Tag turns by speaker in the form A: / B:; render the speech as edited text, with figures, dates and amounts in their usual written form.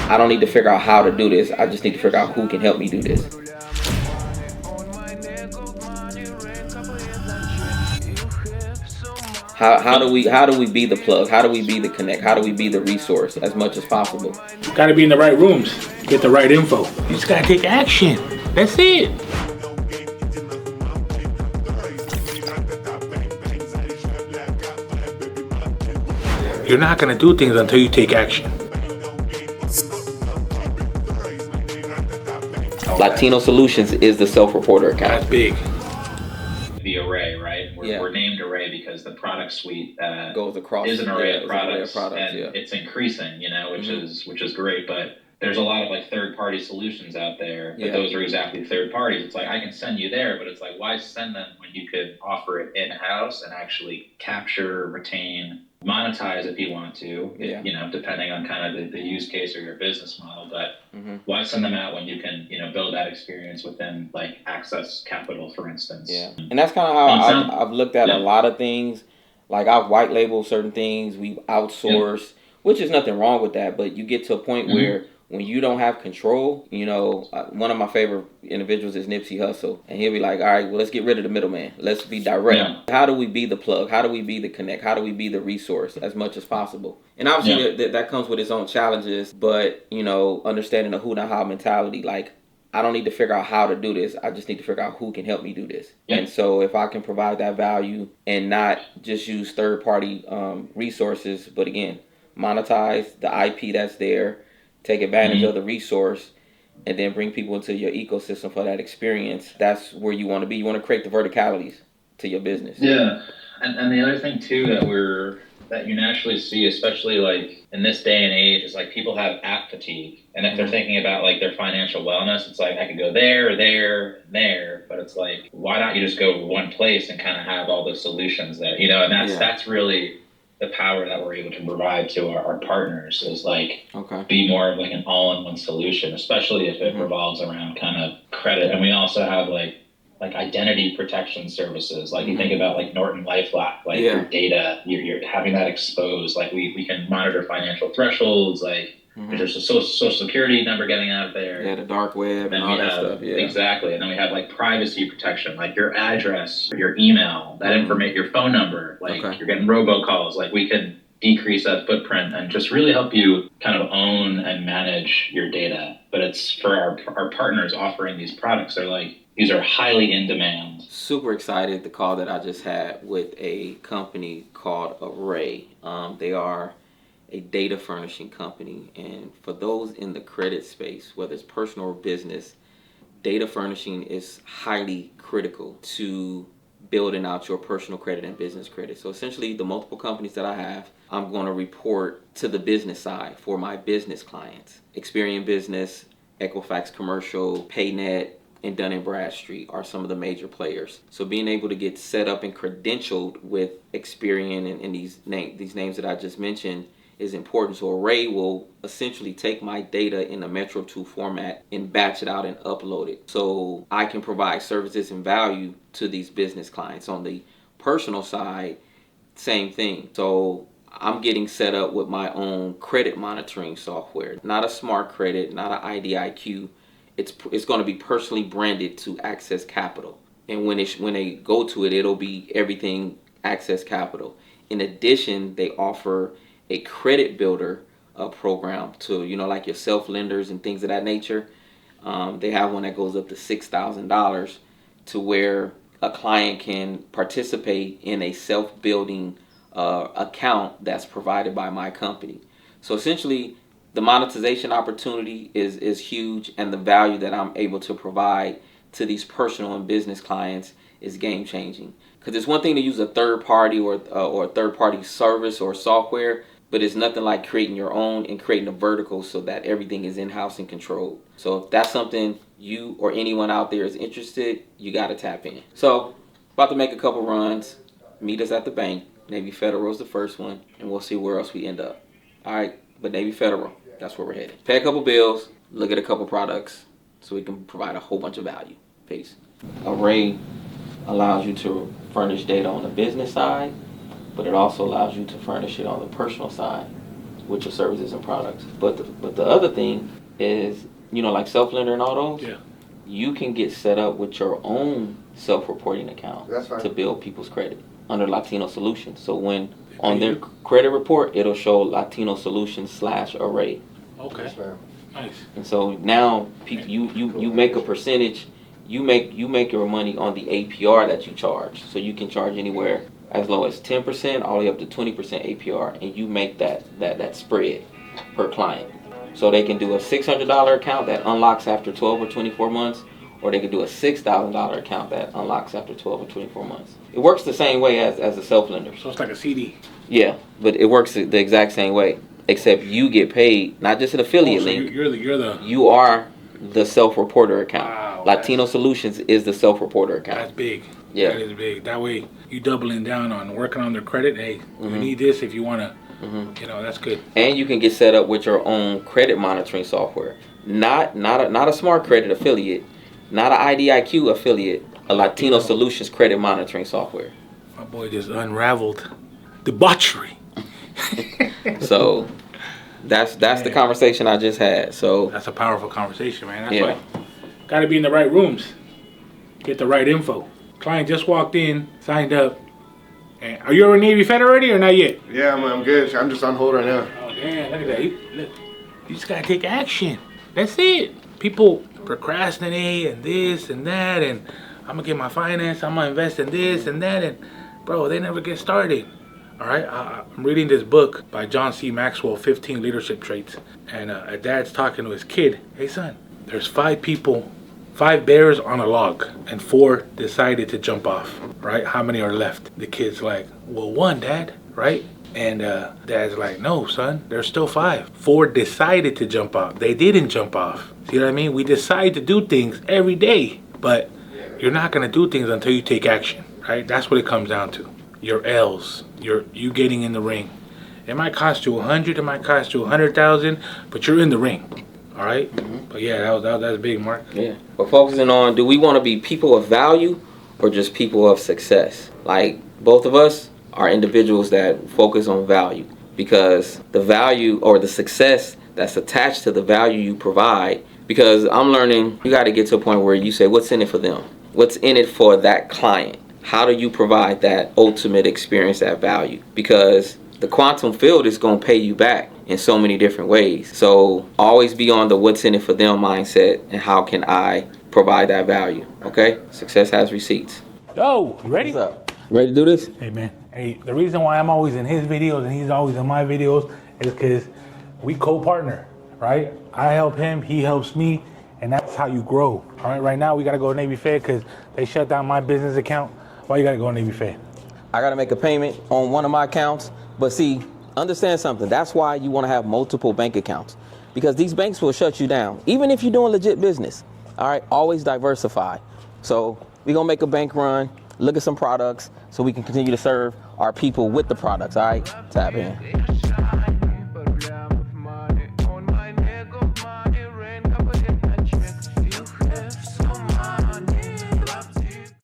A: I don't need to figure out how to do this. I just need to figure out who can help me do this. How do we be the plug? How do we be the connect? How do we be the resource as much as possible?
B: Got to be in the right rooms, get the right info. You just got to take action. That's it. You're not going to do things until you take action.
A: Latino Solutions is the self-reporter account.
B: That's big.
C: The array, right? We're named Array because the product suite
A: goes across
C: is an array of products,
A: and
C: it's increasing, which is great. But there's a lot of like third-party solutions out there, but those are exactly third parties. It's like I can send you there, but it's like why send them when you could offer it in-house and actually capture, retain, monetize if you want to, depending on kind of the use case or your business model. But why send them out when you can, build that experience within like Access Capital, for instance?
A: Yeah, and that's kind of how I've looked at a lot of things. Like I've white labeled certain things, we've outsourced, which is nothing wrong with that. But you get to a point where when you don't have control, one of my favorite individuals is Nipsey Hussle, and he'll be like, all right, well, let's get rid of the middleman. Let's be direct. Yeah. How do we be the plug? How do we be the connect? How do we be the resource as much as possible? And obviously that comes with its own challenges, but, understanding the who, not how mentality, like, I don't need to figure out how to do this. I just need to figure out who can help me do this. Yeah. And so if I can provide that value and not just use third-party resources, but again, monetize the IP that's there, take advantage of the resource, and then bring people into your ecosystem for that experience. That's where you want to be. You want to create the verticalities to your business.
C: Yeah, and the other thing too that you naturally see, especially like in this day and age, is like people have app fatigue. And if they're thinking about like their financial wellness, it's like I could go there, but it's like why not you just go one place and kind of have all the solutions there, and that's really the power that we're able to provide to our partners is like be more of like an all-in-one solution, especially if it revolves around kind of credit. And we also have like identity protection services. Like you think about like Norton LifeLock, like your data, you're having that exposed. Like we can monitor financial thresholds, like there's a social security number getting out there.
A: Yeah, the dark web and all that stuff. Yeah,
C: exactly. And then we have like privacy protection, like your address, your email, that information, your phone number. Like you're getting robocalls. Like we can decrease that footprint and just really help you kind of own and manage your data. But it's for our partners offering these products. They're like these are highly in demand.
A: Super excited. The call that I just had with a company called Array. They are a data furnishing company, and for those in the credit space, whether it's personal or business, data furnishing is highly critical to building out your personal credit and business credit. So essentially the multiple companies that I have, I'm going to report to the business side for my business clients. Experian Business, Equifax Commercial, PayNet, and Dun & Bradstreet are some of the major players. So being able to get set up and credentialed with Experian and these names that I just mentioned is important. So Array will essentially take my data in a Metro 2 format and batch it out and upload it. So I can provide services and value to these business clients. On the personal side, same thing. So I'm getting set up with my own credit monitoring software. Not a smart credit, not an IDIQ. It's going to be personally branded to Access Capital. And when they go to it, it'll be everything Access Capital. In addition, they offer a credit builder program to, like your self-lenders and things of that nature. They have one that goes up to $6,000 to where a client can participate in a self-building account that's provided by my company. So essentially, the monetization opportunity is huge, and the value that I'm able to provide to these personal and business clients is game-changing. Because it's one thing to use a third-party or a third-party service or software, but it's nothing like creating your own and creating a vertical so that everything is in-house and controlled. So if that's something you or anyone out there is interested, you got to tap in. So about to make a couple runs. Meet us at the bank. Navy Federal is the first one, and we'll see where else we end up. All right, but Navy Federal, that's where we're headed. Pay a couple bills, look at a couple products so we can provide a whole bunch of value. Peace. Array allows you to furnish data on the business side, but it also allows you to furnish it on the personal side. with your services and products. But the other thing is, you know, like self-lender and all those,
B: Yeah.
A: you can get set up with your own self-reporting account to build people's credit under Latino Solutions. So when on their credit report, it'll show Latino Solutions / Array.
B: Okay.
D: Yes, ma'am.
B: Nice.
A: And so now you make a percentage, you make your money on the APR that you charge. So you can charge anywhere as low as 10% all the way up to 20% APR, and you make that spread per client. So they can do a $600 account that unlocks after 12 or 24 months, or they can do a $6,000 account that unlocks after 12 or 24 months. It works the same way as a self-lender.
B: So it's like a CD.
A: Yeah, but it works the exact same way, except you get paid, not just an affiliate link.
B: You're the.
A: You are the self-reporter account.
B: Wow,
A: Latino Solutions is the self-reporter account.
B: That's big.
A: Yeah.
B: That is big. That way you doubling down on working on their credit. Hey, you need this if you want to. You know, that's good.
A: And you can get set up with your own credit monitoring software. Not a smart credit affiliate, not an IDIQ affiliate, a Latino Solutions credit monitoring software.
B: My boy just unraveled debauchery.
A: So that's the conversation I just had. So
B: That's a powerful conversation, man. That's
A: Yeah.
B: why got to be in the right rooms, get the right info. Client just walked in, signed up. And are you a Navy Fed already or not yet?
D: Yeah, I'm good. I'm just on hold right now.
B: Oh damn! Look at that. You just gotta take action. That's it. People procrastinate and this and that, and I'm gonna get my finance. I'm gonna invest in this and that, and bro, they never get started. All right, I'm reading this book by John C. Maxwell, 15 Leadership Traits, and a dad's talking to his kid. Hey son, there's 5 bears on a log, and 4 decided to jump off. Right? How many are left? The kid's like, well, 1, Dad. Right? And dad's like, no, son, there's still 5. 4 decided to jump off. They didn't jump off. See what I mean? We decide to do things every day, but you're not gonna do things until you take action. Right? That's what it comes down to. Your L's, you getting in the ring. It might cost you 100, it might cost you 100,000, but you're in the ring. All right? But yeah, that was big, Mark.
A: yeah, we're focusing on, do we want to be people of value or just people of success? Like both of us are individuals that focus on value, because the value or the success that's attached to the value you provide. Because I'm learning, you got to get to a point where you say, what's in it for them? What's in it for that client? How do you provide that ultimate experience, that value? Because the quantum field is going to pay you back in so many different ways. So always be on the what's in it for them mindset, and how can I provide that value? Okay? Success has receipts.
B: Yo, you ready?
A: What's up? Ready to do this?
B: Hey man, hey, the reason why I'm always in his videos and he's always in my videos is because we co-partner, right? I help him, he helps me, and that's how you grow. All right now we gotta go Navy Fed because they shut down my business account. Why you gotta go Navy Fed?
A: I got to make a payment on one of my accounts. But see, understand something. That's why you want to have multiple bank accounts, because these banks will shut you down, even if you're doing legit business. All right, always diversify. So we're going to make a bank run, look at some products so we can continue to serve our people with the products. All right, tap in.